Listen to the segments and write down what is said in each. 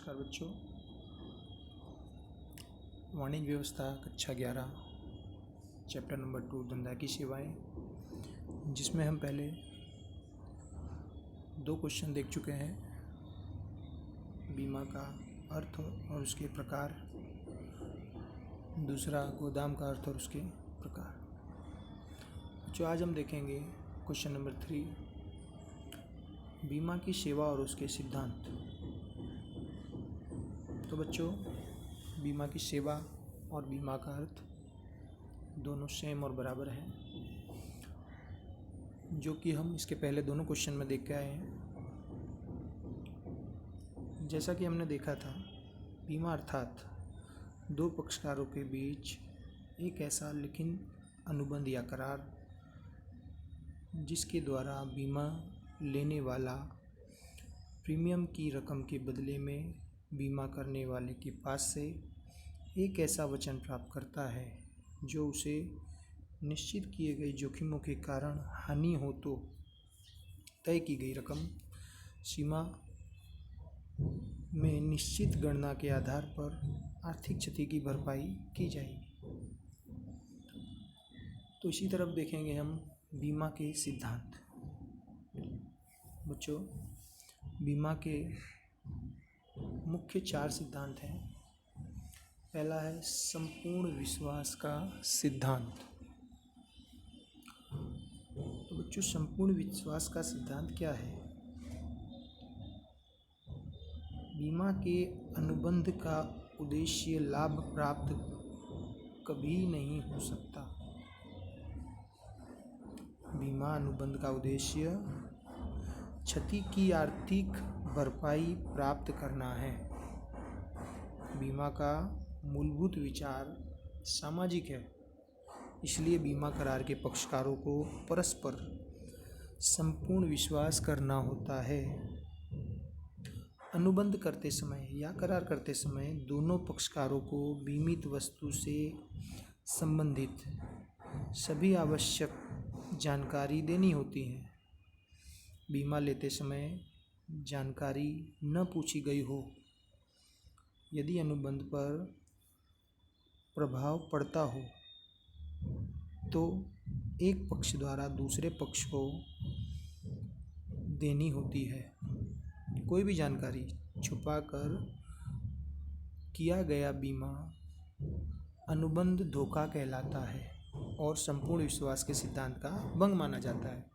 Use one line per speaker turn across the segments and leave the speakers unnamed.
नमस्कार बच्चों। वाणिज्य व्यवस्था कक्षा 11 चैप्टर नंबर 2 धंधा की सेवाएं, जिसमें हम पहले 2 क्वेश्चन देख चुके हैं। बीमा का अर्थ और उसके प्रकार, दूसरा गोदाम का अर्थ और उसके प्रकार। जो आज हम देखेंगे क्वेश्चन नंबर 3, बीमा की सेवा और उसके सिद्धांत। तो बच्चों, बीमा की सेवा और बीमा का अर्थ दोनों सेम और बराबर हैं, जो कि हम इसके पहले दोनों क्वेश्चन में देख के आए हैं। जैसा कि हमने देखा था, बीमा अर्थात 2 पक्षकारों के बीच एक ऐसा लिखित अनुबंध या करार जिसके द्वारा बीमा लेने वाला प्रीमियम की रकम के बदले में बीमा करने वाले के पास से एक ऐसा वचन प्राप्त करता है जो उसे निश्चित किए गए जोखिमों के कारण हानि हो तो तय की गई रकम सीमा में निश्चित गणना के आधार पर आर्थिक क्षति की भरपाई की जाएगी। तो इसी तरफ देखेंगे हम बीमा के सिद्धांत। बच्चों, बीमा के मुख्य 4 सिद्धांत हैं। पहला है संपूर्ण विश्वास का सिद्धांत। तो बच्चों, संपूर्ण विश्वास का सिद्धांत क्या है? बीमा के अनुबंध का उद्देश्य लाभ प्राप्त कभी नहीं हो सकता। बीमा अनुबंध का उद्देश्य क्षति की आर्थिक भरपाई प्राप्त करना है। बीमा का मूलभूत विचार सामाजिक है, इसलिए बीमा करार के पक्षकारों को परस्पर संपूर्ण विश्वास करना होता है। अनुबंध करते समय या करार करते समय दोनों पक्षकारों को बीमित वस्तु से संबंधित सभी आवश्यक जानकारी देनी होती है। बीमा लेते समय जानकारी न पूछी गई हो, यदि अनुबंध पर प्रभाव पड़ता हो तो एक पक्ष द्वारा दूसरे पक्ष को देनी होती है। कोई भी जानकारी छुपाकर किया गया बीमा अनुबंध धोखा कहलाता है और संपूर्ण विश्वास के सिद्धांत का भंग माना जाता है।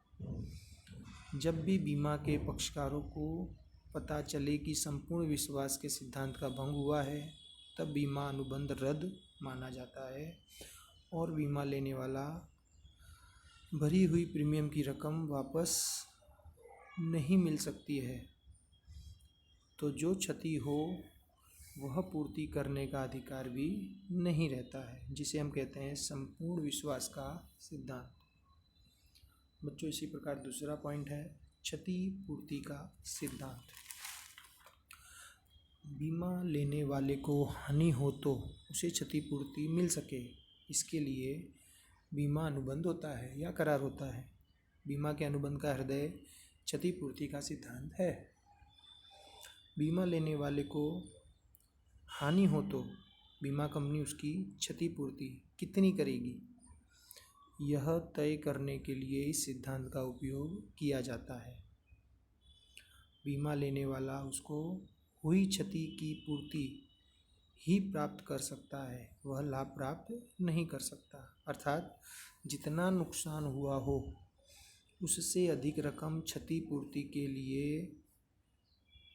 जब भी बीमा के पक्षकारों को पता चले कि संपूर्ण विश्वास के सिद्धांत का भंग हुआ है, तब बीमा अनुबंध रद्द माना जाता है और बीमा लेने वाला भरी हुई प्रीमियम की रकम वापस नहीं मिल सकती है। तो जो क्षति हो वह पूर्ति करने का अधिकार भी नहीं रहता है, जिसे हम कहते हैं संपूर्ण विश्वास का सिद्धांत। बच्चों, इसी प्रकार दूसरा पॉइंट है क्षति पूर्ति का सिद्धांत। बीमा लेने वाले को हानि हो तो उसे क्षतिपूर्ति मिल सके, इसके लिए बीमा अनुबंध होता है या करार होता है। बीमा के अनुबंध का हृदय क्षतिपूर्ति का सिद्धांत है। बीमा लेने वाले को हानि हो तो बीमा कंपनी उसकी क्षतिपूर्ति कितनी करेगी, यह तय करने के लिए इस सिद्धांत का उपयोग किया जाता है। बीमा लेने वाला उसको हुई क्षति की पूर्ति ही प्राप्त कर सकता है, वह लाभ प्राप्त नहीं कर सकता। अर्थात जितना नुकसान हुआ हो उससे अधिक रकम क्षतिपूर्ति के लिए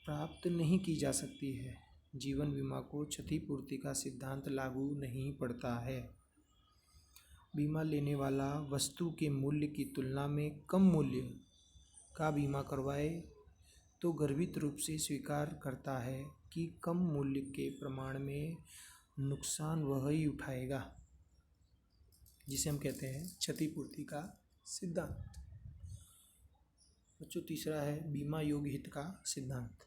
प्राप्त नहीं की जा सकती है। जीवन बीमा को क्षतिपूर्ति का सिद्धांत लागू नहीं पड़ता है। बीमा लेने वाला वस्तु के मूल्य की तुलना में कम मूल्य का बीमा करवाए तो गर्भित रूप से स्वीकार करता है कि कम मूल्य के प्रमाण में नुकसान वह ही उठाएगा, जिसे हम कहते हैं क्षतिपूर्ति का सिद्धांत। बच्चों, तीसरा है बीमा योग्य हित का सिद्धांत।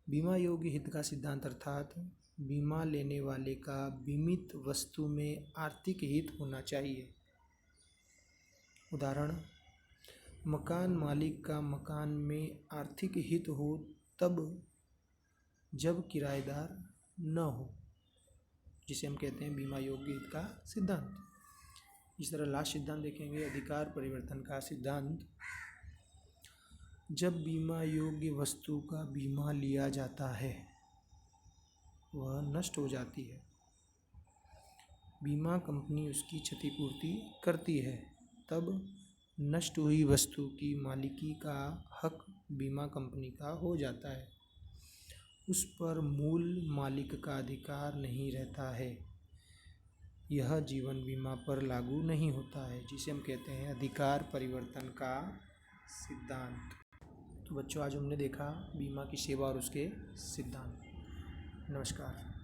बीमा योग्य हित का सिद्धांत अर्थात बीमा लेने वाले का बीमित वस्तु में आर्थिक हित होना चाहिए। उदाहरण, मकान मालिक का मकान में आर्थिक हित हो तब जब किराएदार न हो, जिसे हम कहते हैं बीमा योग्य हित का सिद्धांत। इस तरह लास्ट सिद्धांत देखेंगे, अधिकार परिवर्तन का सिद्धांत। जब बीमा योग्य वस्तु का बीमा लिया जाता है वह नष्ट हो जाती है, बीमा कंपनी उसकी क्षतिपूर्ति करती है, तब नष्ट हुई वस्तु की मालिकी का हक बीमा कंपनी का हो जाता है, उस पर मूल मालिक का अधिकार नहीं रहता है। यह जीवन बीमा पर लागू नहीं होता है, जिसे हम कहते हैं अधिकार परिवर्तन का सिद्धांत। तो बच्चों, आज हमने देखा बीमा की सेवा और उसके सिद्धांत। नमस्कार।